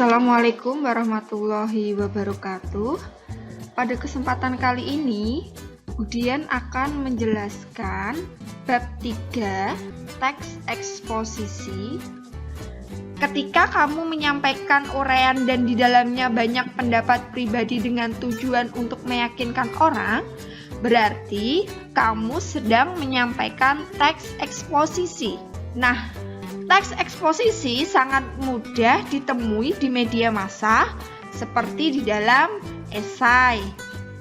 Assalamualaikum warahmatullahi wabarakatuh. Pada kesempatan kali ini, Budian akan menjelaskan bab 3 teks eksposisi. Ketika kamu menyampaikan uraian dan di dalamnya banyak pendapat pribadi dengan tujuan untuk meyakinkan orang, berarti kamu sedang menyampaikan teks eksposisi. Nah, teks eksposisi sangat mudah ditemui di media massa seperti di dalam esai,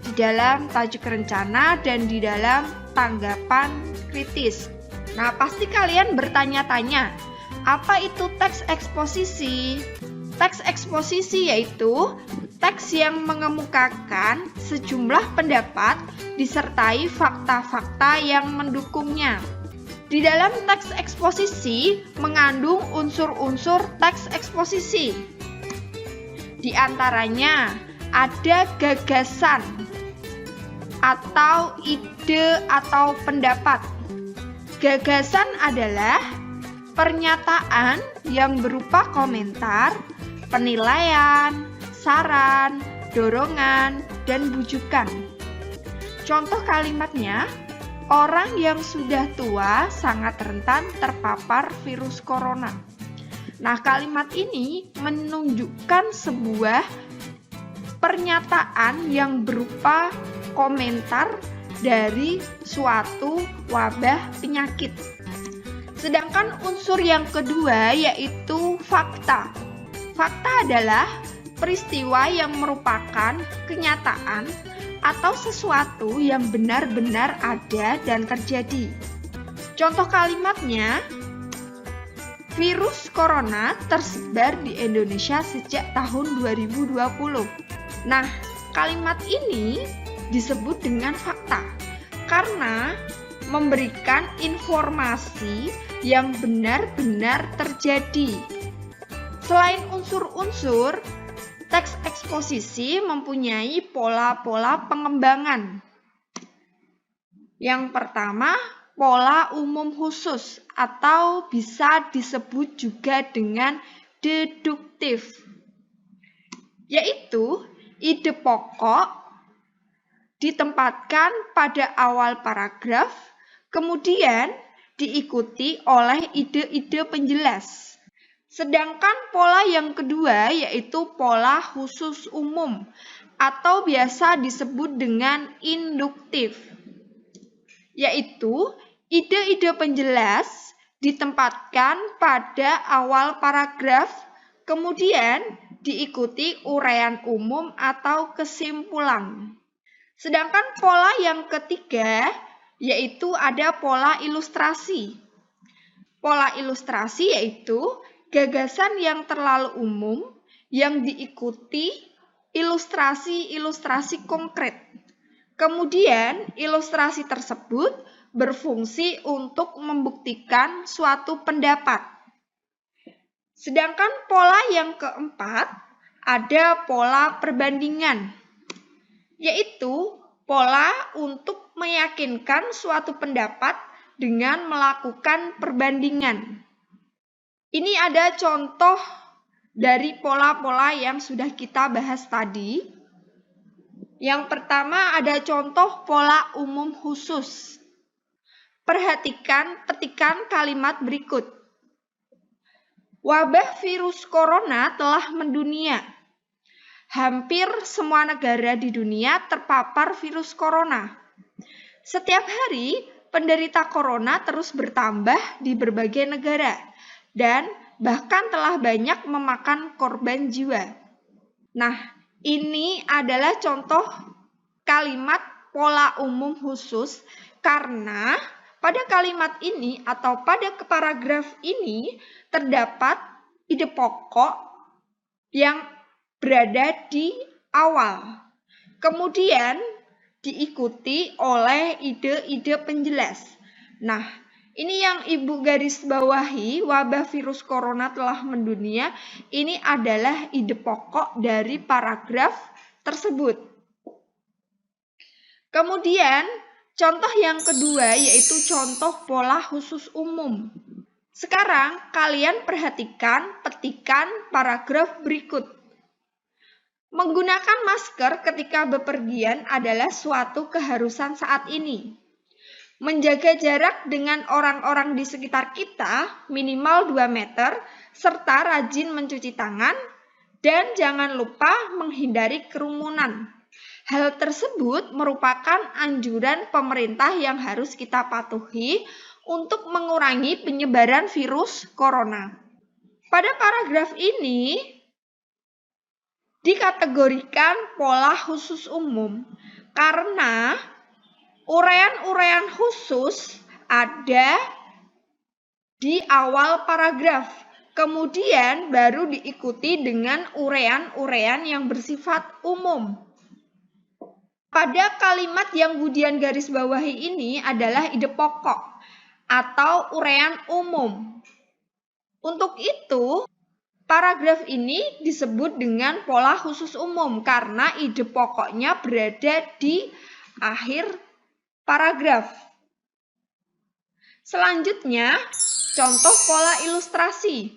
di dalam tajuk rencana, dan di dalam tanggapan kritis. Nah, pasti kalian bertanya-tanya, apa itu teks eksposisi? Teks eksposisi yaitu teks yang mengemukakan sejumlah pendapat disertai fakta-fakta yang mendukungnya. Di dalam teks eksposisi mengandung unsur-unsur teks eksposisi. Di antaranya ada gagasan atau ide atau pendapat. Gagasan adalah pernyataan yang berupa komentar, penilaian, saran, dorongan, dan bujukan. Contoh kalimatnya, orang yang sudah tua sangat rentan terpapar virus corona. Nah, kalimat ini menunjukkan sebuah pernyataan yang berupa komentar dari suatu wabah penyakit. Sedangkan unsur yang kedua yaitu fakta. Fakta adalah peristiwa yang merupakan kenyataan atau sesuatu yang benar-benar ada dan terjadi. Contoh kalimatnya, virus corona tersebar di Indonesia sejak tahun 2020. Nah, kalimat ini disebut dengan fakta karena memberikan informasi yang benar-benar terjadi. Selain unsur-unsur, teks eksposisi mempunyai pola-pola pengembangan. Yang pertama, pola umum khusus atau bisa disebut juga dengan deduktif, yaitu ide pokok ditempatkan pada awal paragraf, kemudian diikuti oleh ide-ide penjelas. Sedangkan pola yang kedua yaitu pola khusus umum atau biasa disebut dengan induktif, yaitu ide-ide penjelas ditempatkan pada awal paragraf, kemudian diikuti uraian umum atau kesimpulan. Sedangkan pola yang ketiga yaitu ada pola ilustrasi. Pola ilustrasi yaitu gagasan yang terlalu umum yang diikuti ilustrasi-ilustrasi konkret. Kemudian ilustrasi tersebut berfungsi untuk membuktikan suatu pendapat. Sedangkan pola yang keempat ada pola perbandingan, yaitu pola untuk meyakinkan suatu pendapat dengan melakukan perbandingan. Ini ada contoh dari pola-pola yang sudah kita bahas tadi. Yang pertama ada contoh pola umum khusus. Perhatikan petikan kalimat berikut. Wabah virus corona telah mendunia. Hampir semua negara di dunia terpapar virus corona. Setiap hari, penderita corona terus bertambah di berbagai negara dan bahkan telah banyak memakan korban jiwa. Nah, ini adalah contoh kalimat pola umum khusus karena pada kalimat ini atau pada paragraf ini terdapat ide pokok yang berada di awal. Kemudian diikuti oleh ide-ide penjelas. Nah, ini yang Ibu garis bawahi, wabah virus corona telah mendunia. Ini adalah ide pokok dari paragraf tersebut. Kemudian, contoh yang kedua yaitu contoh pola khusus umum. Sekarang kalian perhatikan petikan paragraf berikut. Menggunakan masker ketika bepergian adalah suatu keharusan saat ini. Menjaga jarak dengan orang-orang di sekitar kita minimal 2 meter, serta rajin mencuci tangan, dan jangan lupa menghindari kerumunan. Hal tersebut merupakan anjuran pemerintah yang harus kita patuhi untuk mengurangi penyebaran virus corona. Pada paragraf ini dikategorikan pola khusus umum karena uraian-uraian khusus ada di awal paragraf, kemudian baru diikuti dengan uraian-uraian yang bersifat umum. Pada kalimat yang Budian garis bawahi ini adalah ide pokok atau uraian umum. Untuk itu, paragraf ini disebut dengan pola khusus umum karena ide pokoknya berada di akhir paragraf. Selanjutnya, contoh pola ilustrasi.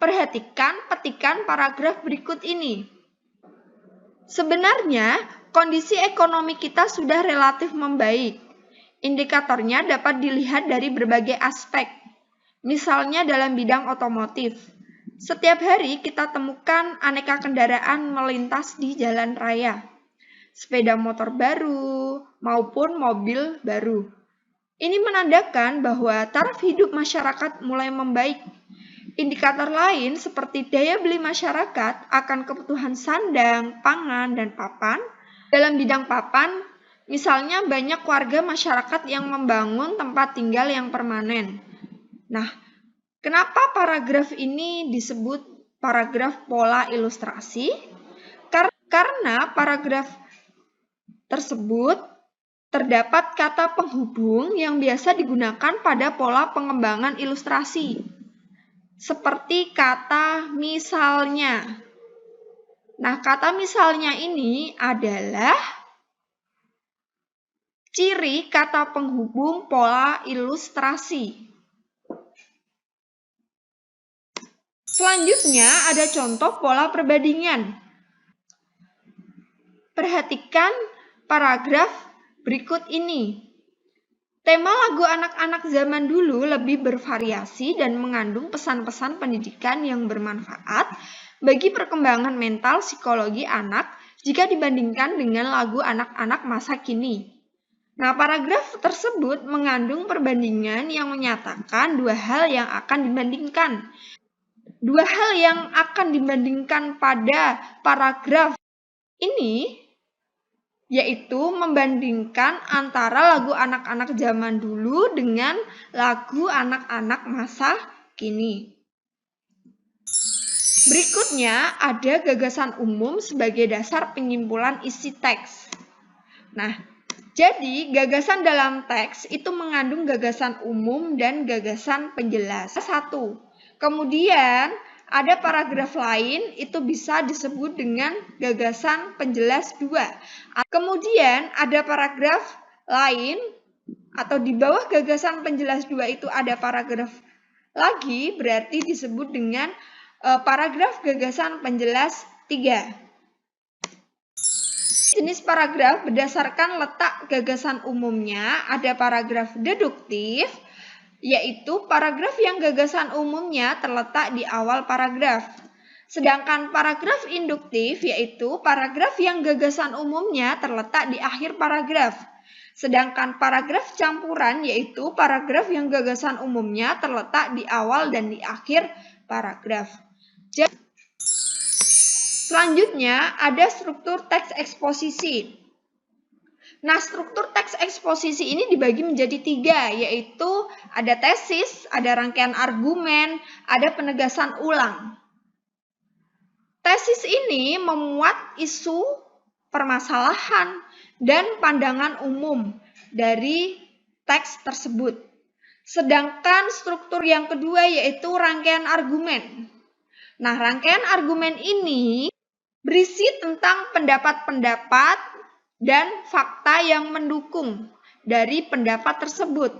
Perhatikan petikan paragraf berikut ini. Sebenarnya, kondisi ekonomi kita sudah relatif membaik. Indikatornya dapat dilihat dari berbagai aspek. Misalnya dalam bidang otomotif. Setiap hari kita temukan aneka kendaraan melintas di jalan raya. Sepeda motor baru maupun mobil baru. Ini menandakan bahwa taraf hidup masyarakat mulai membaik. Indikator lain seperti daya beli masyarakat akan kebutuhan sandang, pangan, dan papan. Dalam bidang papan, misalnya banyak warga masyarakat yang membangun tempat tinggal yang permanen. Nah, kenapa paragraf ini disebut paragraf pola ilustrasi? Karena paragraf tersebut terdapat kata penghubung yang biasa digunakan pada pola pengembangan ilustrasi, seperti kata misalnya. Nah, kata misalnya ini adalah ciri kata penghubung pola ilustrasi. Selanjutnya ada contoh pola perbandingan. Perhatikan paragraf berikut ini. Tema lagu anak-anak zaman dulu lebih bervariasi dan mengandung pesan-pesan pendidikan yang bermanfaat bagi perkembangan mental psikologi anak jika dibandingkan dengan lagu anak-anak masa kini. Nah, paragraf tersebut mengandung perbandingan yang menyatakan dua hal yang akan dibandingkan. Dua hal yang akan dibandingkan pada paragraf ini yaitu membandingkan antara lagu anak-anak zaman dulu dengan lagu anak-anak masa kini. Berikutnya ada gagasan umum sebagai dasar penyimpulan isi teks. Nah, jadi gagasan dalam teks itu mengandung gagasan umum dan gagasan penjelas. Satu. Kemudian ada paragraf lain itu bisa disebut dengan gagasan penjelas 2. Kemudian ada paragraf lain atau di bawah gagasan penjelas 2 itu ada paragraf lagi, berarti disebut dengan paragraf gagasan penjelas 3. Jenis paragraf berdasarkan letak gagasan umumnya ada paragraf deduktif, yaitu paragraf yang gagasan umumnya terletak di awal paragraf. Sedangkan paragraf induktif yaitu paragraf yang gagasan umumnya terletak di akhir paragraf. Sedangkan paragraf campuran yaitu paragraf yang gagasan umumnya terletak di awal dan di akhir paragraf. Selanjutnya ada struktur teks eksposisi. Nah, struktur teks eksposisi ini dibagi menjadi 3, yaitu ada tesis, ada rangkaian argumen, ada penegasan ulang. Tesis ini memuat isu, permasalahan, dan pandangan umum dari teks tersebut. Sedangkan struktur yang kedua yaitu rangkaian argumen. Nah, rangkaian argumen ini berisi tentang pendapat-pendapat dan fakta yang mendukung dari pendapat tersebut.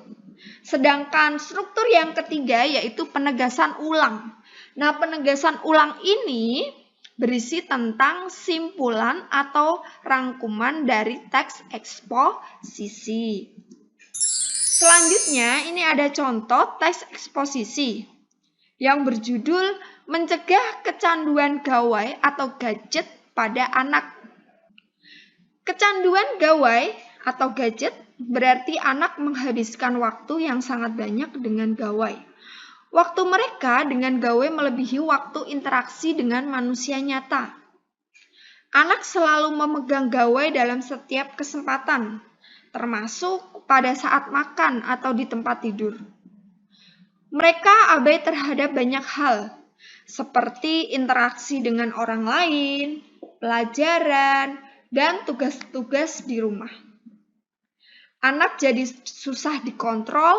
Sedangkan struktur yang ketiga yaitu penegasan ulang. Nah, penegasan ulang ini berisi tentang simpulan atau rangkuman dari teks eksposisi. Selanjutnya, ini ada contoh teks eksposisi yang berjudul Mencegah Kecanduan Gawai atau Gadget pada Anak. Kecanduan gawai atau gadget berarti anak menghabiskan waktu yang sangat banyak dengan gawai. Waktu mereka dengan gawai melebihi waktu interaksi dengan manusia nyata. Anak selalu memegang gawai dalam setiap kesempatan, termasuk pada saat makan atau di tempat tidur. Mereka abai terhadap banyak hal, seperti interaksi dengan orang lain, pelajaran, dan tugas-tugas di rumah. Anak jadi susah dikontrol,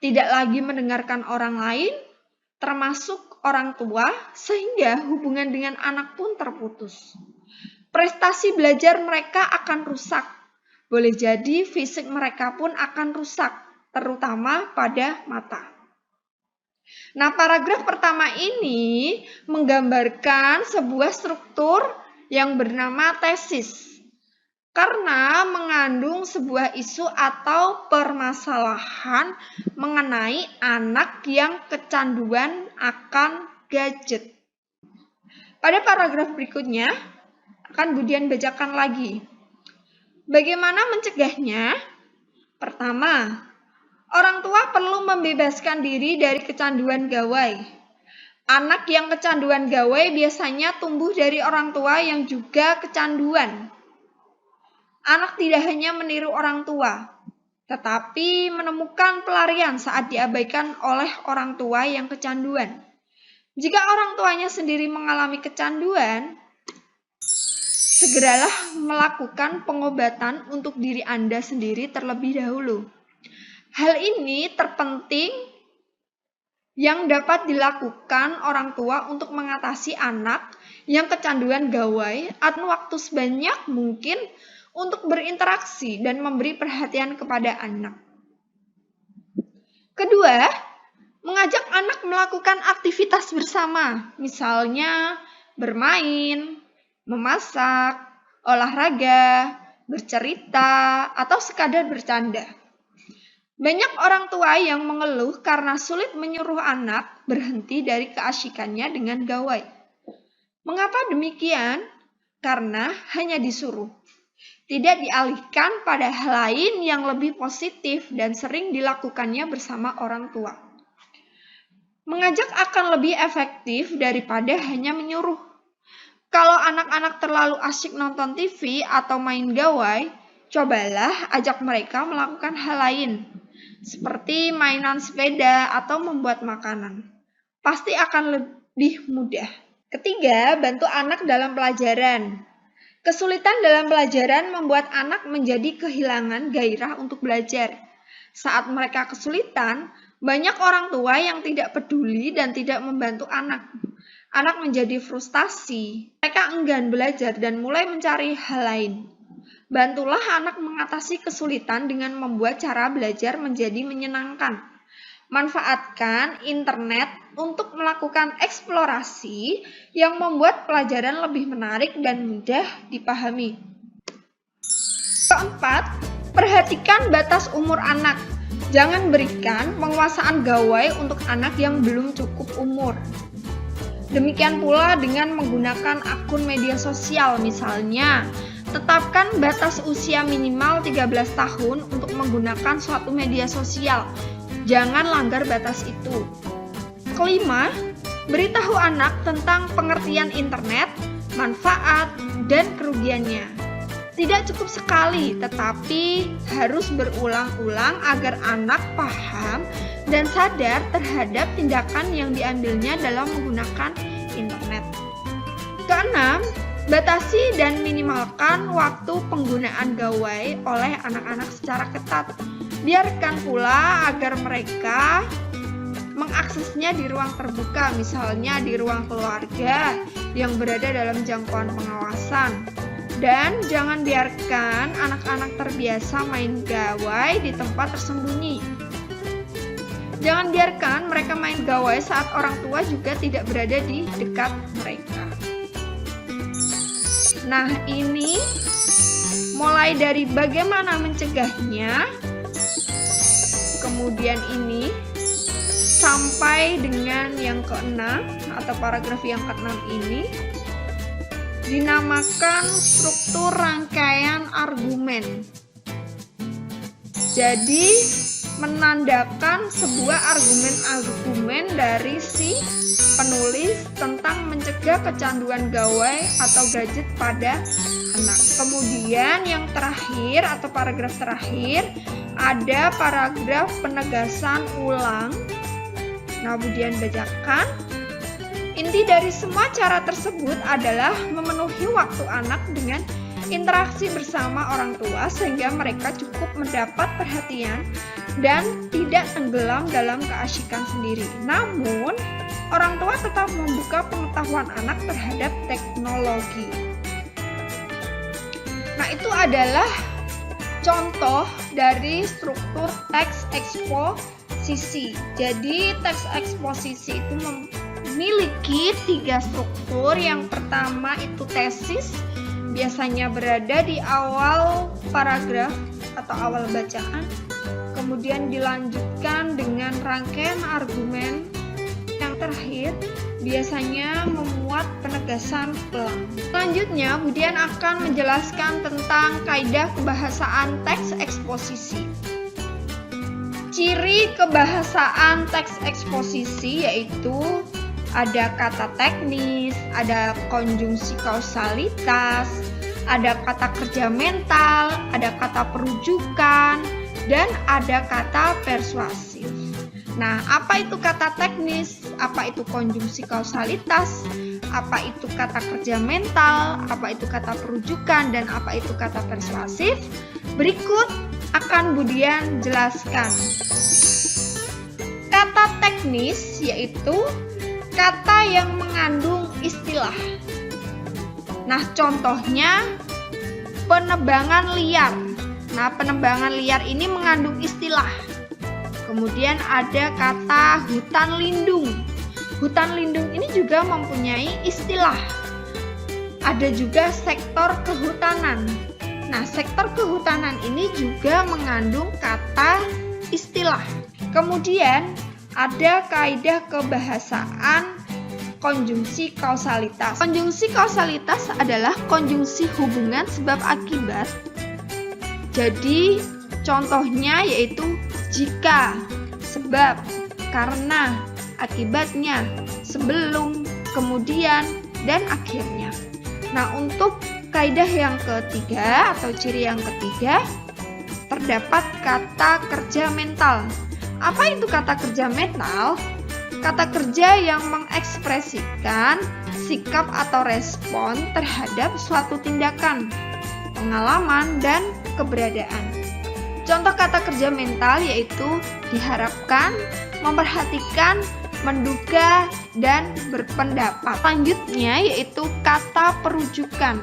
tidak lagi mendengarkan orang lain, termasuk orang tua, sehingga hubungan dengan anak pun terputus. Prestasi belajar mereka akan rusak. Boleh jadi fisik mereka pun akan rusak, terutama pada mata. Nah, paragraf pertama ini menggambarkan sebuah struktur yang bernama tesis. Karena mengandung sebuah isu atau permasalahan mengenai anak yang kecanduan akan gadget. Pada paragraf berikutnya, akan Budian bacakan lagi. Bagaimana mencegahnya? Pertama, orang tua perlu membebaskan diri dari kecanduan gawai. Anak yang kecanduan gawai biasanya tumbuh dari orang tua yang juga kecanduan. Anak tidak hanya meniru orang tua, tetapi menemukan pelarian saat diabaikan oleh orang tua yang kecanduan. Jika orang tuanya sendiri mengalami kecanduan, segeralah melakukan pengobatan untuk diri Anda sendiri terlebih dahulu. Hal ini terpenting yang dapat dilakukan orang tua untuk mengatasi anak yang kecanduan gawai atau waktu sebanyak mungkin untuk berinteraksi dan memberi perhatian kepada anak. Kedua, mengajak anak melakukan aktivitas bersama, misalnya bermain, memasak, olahraga, bercerita, atau sekadar bercanda. Banyak orang tua yang mengeluh karena sulit menyuruh anak berhenti dari keasyikannya dengan gawai. Mengapa demikian? Karena hanya disuruh. Tidak dialihkan pada hal lain yang lebih positif dan sering dilakukannya bersama orang tua. Mengajak akan lebih efektif daripada hanya menyuruh. Kalau anak-anak terlalu asyik nonton TV atau main gawai, cobalah ajak mereka melakukan hal lain, seperti mainan sepeda atau membuat makanan. Pasti akan lebih mudah. Ketiga, bantu anak dalam pelajaran. Kesulitan dalam pelajaran membuat anak menjadi kehilangan gairah untuk belajar. Saat mereka kesulitan, banyak orang tua yang tidak peduli dan tidak membantu anak. Anak menjadi frustasi, mereka enggan belajar dan mulai mencari hal lain. Bantulah anak mengatasi kesulitan dengan membuat cara belajar menjadi menyenangkan. Manfaatkan internet untuk melakukan eksplorasi yang membuat pelajaran lebih menarik dan mudah dipahami. Keempat, perhatikan batas umur anak. Jangan berikan penguasaan gawai untuk anak yang belum cukup umur. Demikian pula dengan menggunakan akun media sosial misalnya. Tetapkan batas usia minimal 13 tahun untuk menggunakan suatu media sosial. Jangan langgar batas itu. Kelima, beritahu anak tentang pengertian internet, manfaat, dan kerugiannya. Tidak cukup sekali, tetapi harus berulang-ulang agar anak paham dan sadar terhadap tindakan yang diambilnya dalam menggunakan internet. Keenam, batasi dan minimalkan waktu penggunaan gawai oleh anak-anak secara ketat. Biarkan pula agar mereka mengaksesnya di ruang terbuka, misalnya di ruang keluarga yang berada dalam jangkauan pengawasan. Dan jangan biarkan anak-anak terbiasa main gawai di tempat tersembunyi. Jangan biarkan mereka main gawai saat orang tua juga tidak berada di dekat mereka. Nah, ini mulai dari bagaimana mencegahnya, kemudian ini sampai dengan yang ke-6 atau paragraf yang ke-6 ini dinamakan struktur rangkaian argumen. Jadi menandakan sebuah argumen-argumen dari si penulis tentang mencegah kecanduan gawai atau gadget pada anak. Kemudian yang terakhir atau paragraf terakhir ada paragraf penegasan ulang. Nah, kemudian bacakan. Inti dari semua cara tersebut adalah memenuhi waktu anak dengan interaksi bersama orang tua sehingga mereka cukup mendapat perhatian dan tidak tenggelam dalam keasyikan sendiri. Namun, orang tua tetap membuka pengetahuan anak terhadap teknologi. Nah, itu adalah contoh dari struktur teks eksposisi. Jadi, teks eksposisi itu memiliki 3 struktur. Yang pertama itu tesis, biasanya berada di awal paragraf atau awal bacaan. Kemudian dilanjutkan dengan rangkaian argumen. Yang terakhir biasanya memuat penegasan ulang. Selanjutnya, Budian akan menjelaskan tentang kaidah kebahasaan teks eksposisi. Ciri kebahasaan teks eksposisi yaitu ada kata teknis, ada konjungsi kausalitas, ada kata kerja mental, ada kata perujukan, dan ada kata persuasif. Nah, apa itu kata teknis? Apa itu konjungsi kausalitas? Apa itu kata kerja mental? Apa itu kata perujukan? Dan apa itu kata persuasif? Berikut akan Budian jelaskan. Kata teknis yaitu kata yang mengandung istilah. Nah, contohnya penebangan liar. Nah, penebangan liar ini mengandung istilah. Kemudian ada kata hutan lindung. Hutan lindung ini juga mempunyai istilah. Ada juga sektor kehutanan. Nah, sektor kehutanan ini juga mengandung kata istilah. Kemudian ada kaidah kebahasaan konjungsi kausalitas. Konjungsi kausalitas adalah konjungsi hubungan sebab akibat. Jadi contohnya yaitu jika, sebab, karena, akibatnya, sebelum, kemudian, dan akhirnya. Nah, untuk kaidah yang ketiga atau ciri yang ketiga terdapat kata kerja mental. Apa itu kata kerja mental? Kata kerja yang mengekspresikan sikap atau respon terhadap suatu tindakan, pengalaman, dan keberadaan. Contoh kata kerja mental yaitu diharapkan, memperhatikan, menduga, dan berpendapat. Selanjutnya yaitu kata perujukan.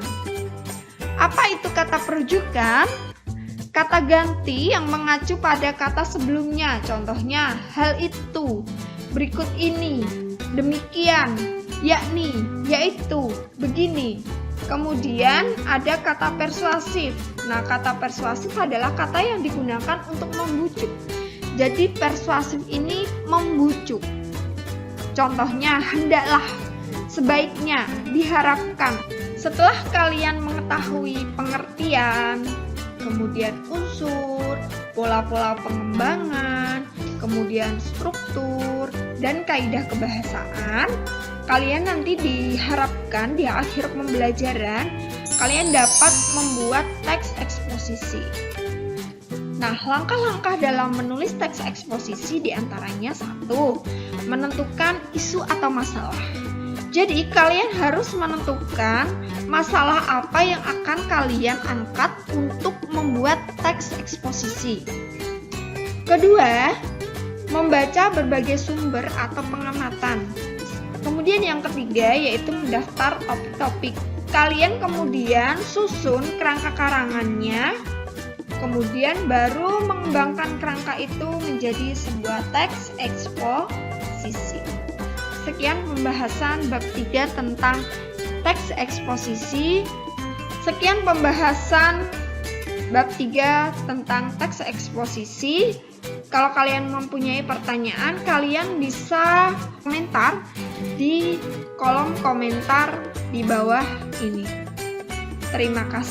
Apa itu kata perujukan? Kata ganti yang mengacu pada kata sebelumnya. Contohnya, hal itu, berikut ini, demikian, yakni, yaitu, begini. Kemudian ada kata persuasif. Nah, kata persuasif adalah kata yang digunakan untuk membujuk. Jadi persuasif ini membujuk. Contohnya, hendaklah, sebaiknya, diharapkan. Setelah kalian mengetahui pengertian, kemudian unsur, pola-pola pengembangan, kemudian struktur, dan kaidah kebahasaan, kalian nanti diharapkan di akhir pembelajaran kalian dapat membuat teks eksposisi. Nah, langkah-langkah dalam menulis teks eksposisi diantaranya 1. Menentukan isu atau masalah. Jadi kalian harus menentukan masalah apa yang akan kalian angkat untuk membuat teks eksposisi. Kedua, membaca berbagai sumber atau pengamatan. Kemudian yang ketiga yaitu mendaftar topik-topik. Kalian kemudian susun kerangka karangannya, Kemudian baru mengembangkan kerangka itu menjadi sebuah teks eksposisi. Sekian pembahasan bab 3 tentang teks eksposisi. Sekian pembahasan bab 3 tentang teks eksposisi. Kalau kalian mempunyai pertanyaan, kalian bisa komentar di kolom komentar di bawah ini. Terima kasih.